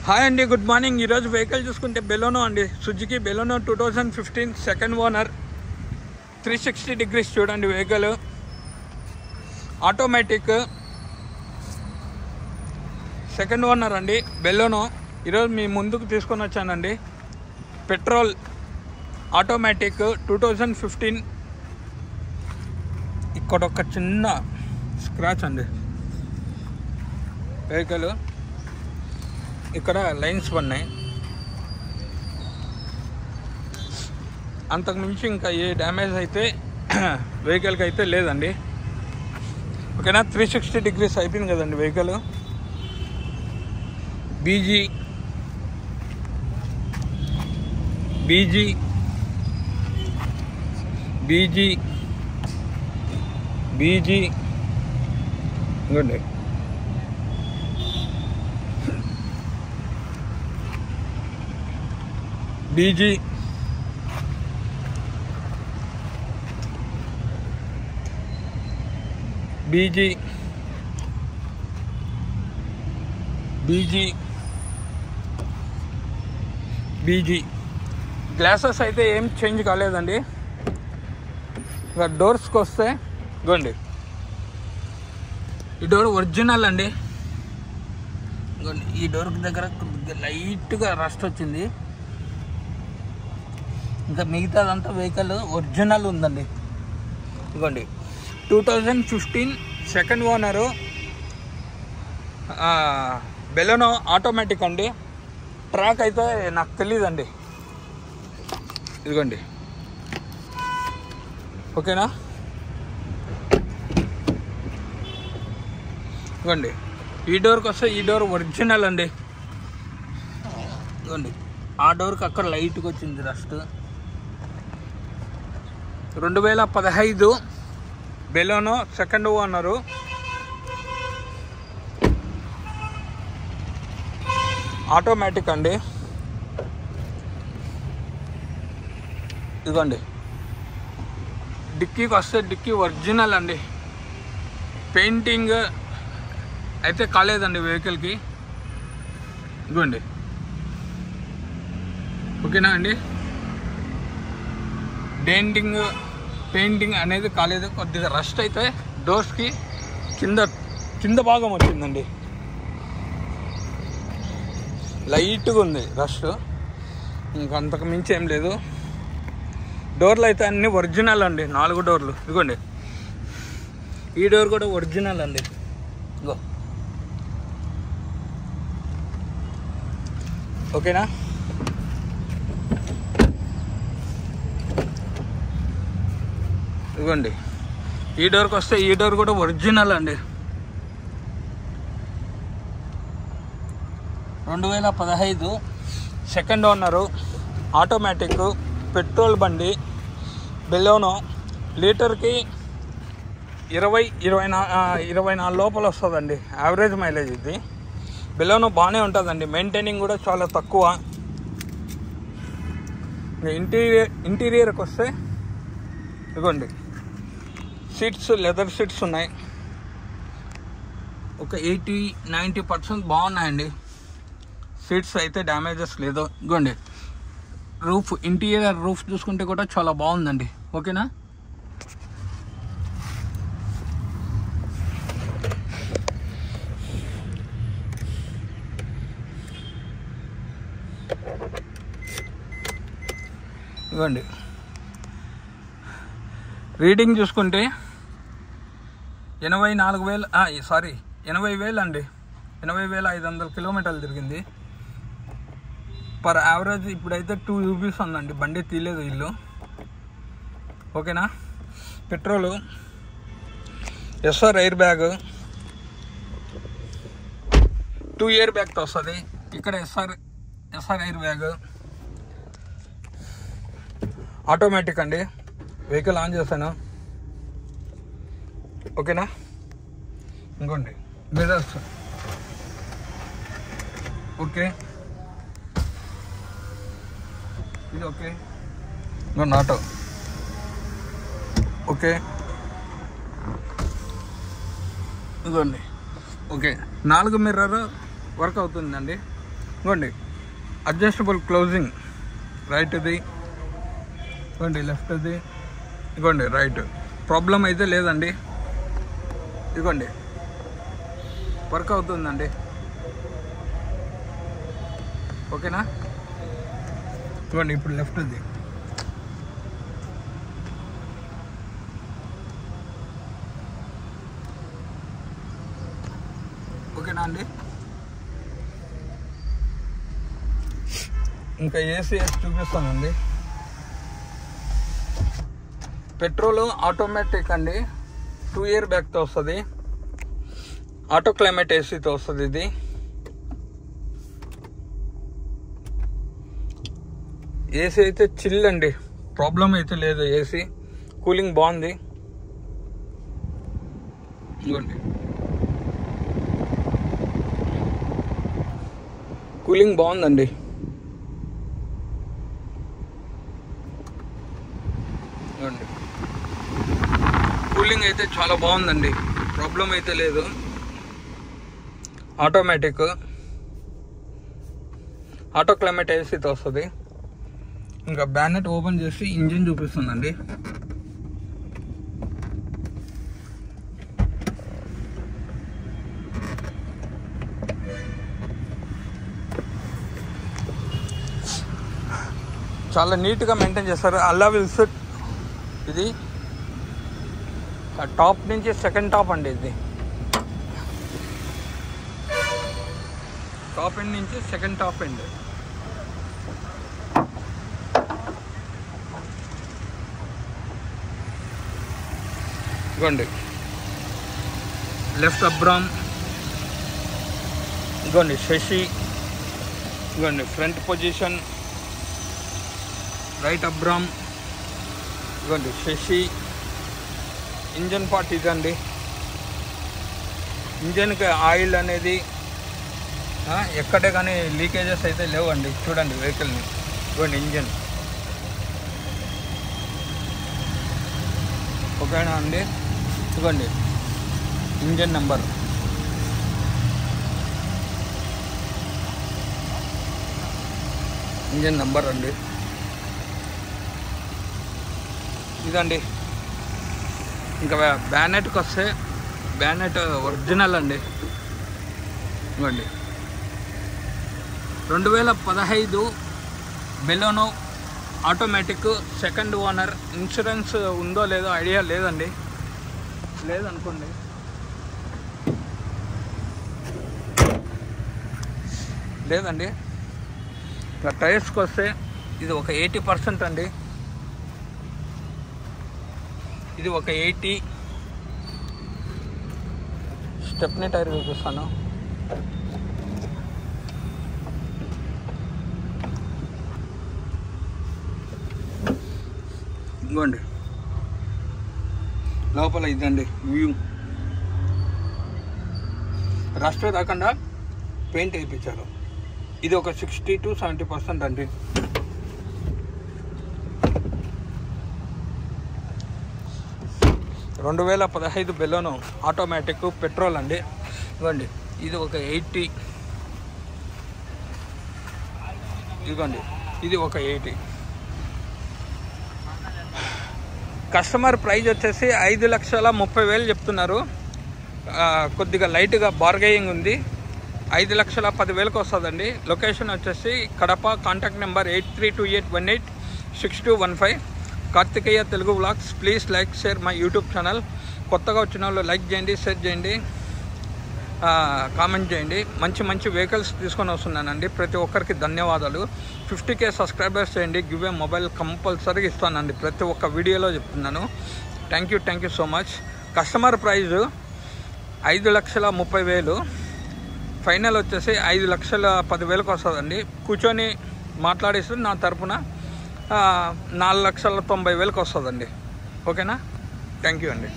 Hi అండి, good morning. ఈరోజు vehicle చూసుకుంటే బెలోనో అండి, Suzuki Baleno 2015 second owner, 360 degrees చూడండి వెహికల్, ఆటోమేటిక్ సెకండ్ ఓనర్ అండి బెలోనో. ఈరోజు మీ ముందుకు తీసుకొని వచ్చానండి. Petrol automatic 2015. ఇక్కడ ఒక చిన్న స్క్రాచ్ అండి వెహికల్, ఇక్కడ లైన్స్ పడినాయి, అంతకుమించి ఇంకా ఏ డ్యామేజ్ అయితే వెహికల్కి అయితే లేదండి. ఓకేనా, 360 డిగ్రీస్ అయిపోయింది కదండి వెహికల్. బీజీ బీజీ బీజీ బీజీ ఇంకోండి, బీజీ బీజీ బీజీ బీజీ గ్లాసెస్ అయితే ఏం చేంజ్ కాలేదండి. ఇక డోర్స్కి వస్తే ఇగోండి, ఈ డోర్ ఒరిజినల్ అండి. ఇగోండి, ఈ డోర్కి దగ్గర లైట్గా రస్ట్ వచ్చింది, ఇంకా మిగతాదంతా వెహికల్ ఒరిజినల్ ఉందండి. ఇదిగోండి, 2015 సెకండ్ ఓనరు బెలోనో ఆటోమేటిక్ అండి. ట్రాక్ అయితే నాకు తెలియదండి. ఇదిగోండి, ఓకేనా. ఇదిగోండి, ఈ డోర్కి వస్తే ఈ డోర్ ఒరిజినల్ అండి. ఇదిగోండి, ఆ డోర్కి అక్కడ లైట్గా వచ్చింది rust. 2015 Baleno second owner. Automatic అండి. ఇదిగోండి, డిక్కీకి వస్తే డిక్కీ ఒరిజినల్ అండి. పెయింటింగ్ అయితే కాలేదండి వెహికల్కి. ఇదిగోండి, ఓకేనా అండి. పెయింటింగ్ అనేది కాలేదు. కొద్దిగా రస్ట్ అయితే డోర్స్కి కింద భాగం వచ్చిందండి, లైట్గా ఉంది రస్ట్, ఇంకా అంతకు మించి ఏం లేదు. డోర్లు అయితే అన్నీ ఒరిజినల్ అండి, 4 డోర్లు. ఇదిగోండి, ఈ డోర్ కూడా ఒరిజినల్ అండి. ఇగో, ఓకేనా. ఇదిగోండి, ఈ డోర్కి వస్తే ఈ డోర్ కూడా ఒరిజినల్ అండి. 2015 సెకండ్ ఓనరు, ఆటోమేటిక్, పెట్రోల్ బండి, బెలోనో. లీటర్కి 20-24 లోపల వస్తుందండి యావరేజ్ మైలేజ్. ఇది బెలోనో బాగానే ఉంటుందండి, మెయింటైనింగ్ కూడా చాలా తక్కువ. ఇంటీరియర్కి వస్తే ఇదిగోండి, సీట్స్ లెదర్ సీట్స్ ఉన్నాయి, ఒక 80-90% బాగున్నాయండి. సీట్స్ అయితే డ్యామేజెస్ లేదు. ఇదిగోండి, రూఫ్, ఇంటీరియర్ రూఫ్ చూసుకుంటే కూడా చాలా బాగుందండి. ఓకేనా. ఇదిగోండి, రీడింగ్ చూసుకుంటే 80,000 అండి. 80,500 కిలోమీటర్లు తిరిగింది పర్ యావరేజ్. ఇప్పుడైతే 2 UBs ఉందండి, బండి తీయలేదు ఇల్లు. ఓకేనా. పెట్రోలు, SR ఎయిర్ బ్యాగ్, 2 ఇయర్ బ్యాగ్తో వస్తుంది. ఇక్కడ SR ఎయిర్ బ్యాగ్, ఆటోమేటిక్ అండి. వెహికల్ ఆన్ చేశాను, ఓకేనా. ఇంకోండి, మిర్రర్స్, ఓకే, ఇది ఓకే. ఇంకోండి, ఆటో, ఓకే. ఇదిగోండి, ఓకే. 4 మిర్రర్ వర్క్ అవుతుందండి. ఇవ్వండి అడ్జస్టబుల్ క్లోజింగ్, రైట్ది ఇవ్వండి, లెఫ్ట్ది ఇవ్వండి, రైట్. ప్రాబ్లం అయితే లేదండి. ఇదిగోండి వర్క్ అవుతుందండి. ఓకేనా? ఇవ్వండి ఇప్పుడు లెఫ్ట్ది. ఓకేనా అండి? ఇంకా ఏసీ చూపిస్తానండి. పెట్రోల్ ఆటోమేటిక్ అండి, 2 ఇయర్ బ్యాక్తో వస్తుంది. ఆటో క్లైమేట్ ఏసీతో వస్తుంది. ఇది ఏసీ అయితే చిల్ అండి, ప్రాబ్లం అయితే లేదు. ఏసీ కూలింగ్ బాగుంది. ఇదిగోండి కూలింగ్ బాగుందండి. ఇదిగోండి కూలింగ్ అయితే చాలా బాగుందండి, ప్రాబ్లం అయితే లేదు. ఆటోమేటిక్ ఆటో క్లైమేట్ ఏసీతో వస్తుంది. ఇంకా బ్యానెట్ ఓపెన్ చేసి ఇంజిన్ చూపిస్తుందండి. చాలా నీట్గా మెయింటైన్ చేస్తారు. అల్లా విల్స్ ఇది టాప్ నుంచి సెకండ్ టాప్ అండి. ఇది టాప్ ఎండ్ నుంచి సెకండ్ టాప్ ఎండ్. ఇదిగోండి లెఫ్ట్ అబ్రామ్, ఇదిగోండి శశి, ఇదిగోండి ఫ్రంట్ పొజిషన్, రైట్ అబ్రామ్, ఇదిగోండి శశి. ఇంజన్ పార్ట్ ఇదండి. ఇంజన్కి ఆయిల్ అనేది ఎక్కడే కానీ లీకేజెస్ అయితే లేవండి. చూడండి వెహికల్ని, ఇదిగోండి ఇంజన్. ఓకేనా అండి? ఇదిగోండి ఇంజన్ నెంబర్. ఇంజన్ నెంబర్ అండి ఇదండి. ఇంకా బ్యానెట్కి వస్తే బ్యానెట్ ఒరిజినల్ అండి. ఇవ్వండి 2015 Baleno automatic, second owner. Insurance ఉందో లేదో ఐడియా లేదండి, లేదనుకోండి. లేదండి. ఇంకా టైర్స్కి వస్తే ఇది ఒక 80% అండి. ఇది ఒక 80. స్టెప్నీ టైర్ చూపిస్తాను. ఇదిగోండి లోపల ఇదండి వ్యూ. రస్ట్ రాకుండా పెయింట్ వేయించారు. ఇది ఒక 60 to 70% అండి. రెండు 2015 బెలోనో ఆటోమేటిక్ పెట్రోల్ అండి. ఇదిగోండి ఇది ఒక 80. ఇదిగోండి ఇది ఒక 80. కస్టమర్ ప్రైజ్ వచ్చేసి 5,30,000 చెప్తున్నారు. కొద్దిగా లైట్గా బార్గెయింగ్ ఉంది. 5,10,000కి వస్తుందండి. లొకేషన్ వచ్చేసి Kadapa. Contact number 8328186215. Karthikeya Telugu vlogs. Please like, share my YouTube channel. కొత్తగా వచ్చిన వాళ్ళు లైక్ చేయండి, షేర్ చేయండి, కామెంట్ చేయండి. మంచి మంచి వెహికల్స్ తీసుకొని వస్తున్నానండి. ప్రతి ఒక్కరికి ధన్యవాదాలు. 50K సబ్స్క్రైబర్స్ చేయండి. గివ్ ఏ మొబైల్ కంపల్సరీగా ఇస్తానండి, ప్రతి ఒక్క వీడియోలో చెప్తున్నాను. Thank you so much. Customer praise 5,30,000. Final వచ్చేసి 5,10,000కి వస్తుందండి. కూర్చొని మాట్లాడిస్తే నా తరపున 4,90,000కి వస్తుందండి. ఓకేనా? థ్యాంక్ యూ అండి.